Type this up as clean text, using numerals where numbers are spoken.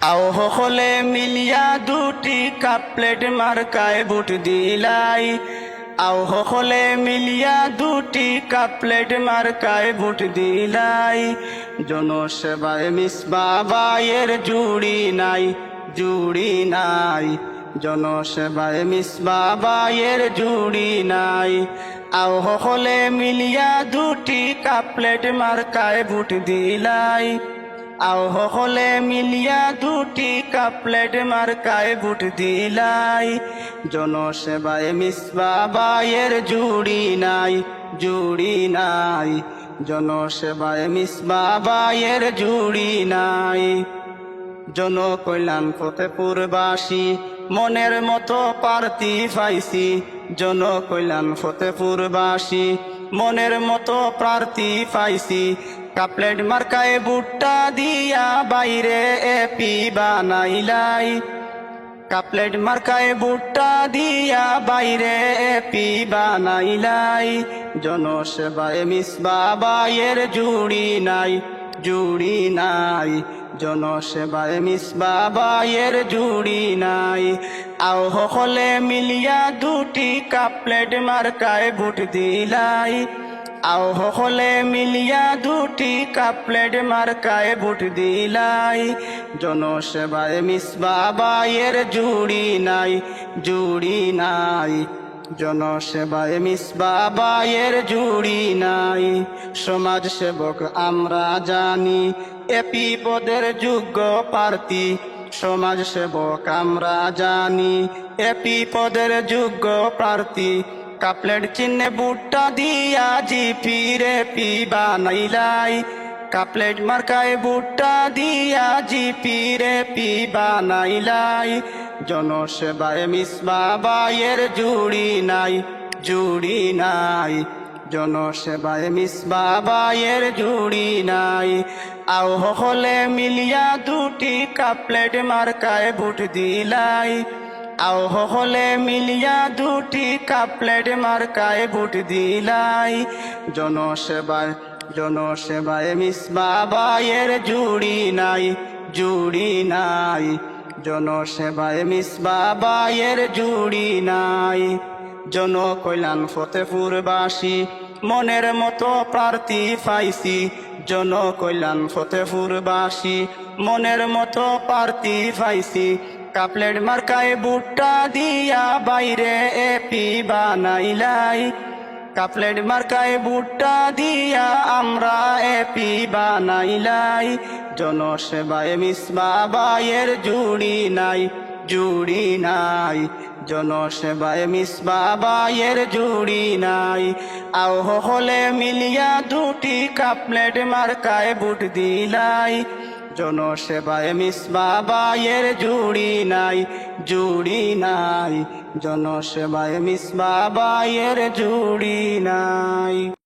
আও হলে মিলিয়া দুটি কাপলেট মার্কায় বুট দিলাই। আও হলে মিলিয়া দুটি কাপলেট মার্কায় বুট দিলাই। জনসেবায় মিসবাবায়ের জুড়ি নাই, জুড়ি নাই। জনসেবায় মিসবাবায়ের জুড়ি নাই। আও হলে মিলিয়া দুটি কাপলেট মার্কায় বুট দিলাই। আও হলে মিলিয়া দুটি কাপলেট মার্কায় বুট দিলাই। জনসেবায় মিসবাবায়ের জুড়ি নাই, জুড়ি নাই। জনসেবায় মিসবাবায়ের জুড়ি নাই। জনকল্যাণ ফতেপুরবাসী মনের মতো প্রার্থী পাইছি। জনকল্যাণ ফতেপুরবাসী মনের মতো প্রার্থী পাইছি। কাপলেট মার্কায় বুটটা দিয়া বাইরে এপি বানাইলাই। কাপলেট মার্কায় বুটটা দিয়া বাইরে এপি বানাইলাই। জনসেবায় মিসবাবায়ের জুড়ি নাই, জুড়ি নাই। জনসেবায় মিসবাবায়ের জুড়ি নাই। আও হলে মিলিয়া দুটি কাপলেট মার্কায় বুট দিলাই। আও হলে মিলিয়া দুটি কাপলেট মার্কায় বুট দিলাই। জনসেবায় মিসবাবায়ের জুড়ি নাই, জুড়ি নাই। জনসেবায় মিসবাবায়ের জুড়ি নাই। সমাজ সেবক আমরা জানি এপি পদের যোগ্য প্রার্থী। সমাজ সেবক আমরা জানি এপি পদের যোগ্য প্রার্থী। কাপলেট চিহ্নে বুটটা দিয়া জিপির এপি বানাইলাই। কাপলেট মার্কায় বুটটা দিয়া জিপির এপি বানাইলাই। জনসেবায় মিসবাবায়ের জুড়ি নাই, জুড়ি নাই। জনসেবায় মিসবাবায়ের জুড়ি নাই। আও হলে মিলিয়া দুটি কাপলেট মার্কায় বুট দিলাই। আও হলে মিলিয়া দুটি কাপলেট মার্কায় বুট দিলাই। জনসেবায় জনসেবায় মিসবাবায়ের জুড়ি নাই, জুড়ি নাই। জনসেবায় মিসবাবায়ের জুড়ি নাই। জনকল্যাণ ফতেপুরবাসী মনের মতো প্রার্থী পাইছি। জনকল্যাণ ফতেপুরবাসী মনের মতো প্রার্থী পাইছি। কাপলেট মার্কায় বুটটা দিয়া বাইরে এপি বানাইলাই। কাপলেট মার্কায় বুটটা দিয়া আমরা এপি বানাইলাই। জনসেবায় মিসবাবায়ের জুড়ি নাই, জুড়ি নাই। জনসেবায় মিসবাবায়ের জুড়ি নাই। আও হলে মিলিয়া দুটি কাপলেট মার্কায় বুট দিলাই। জনসেবায় মিসবাবায়ের জুড়ি নাই, জুড়ি নাই। জনসেবায় মিসবাবায়ের জুড়ি নাই।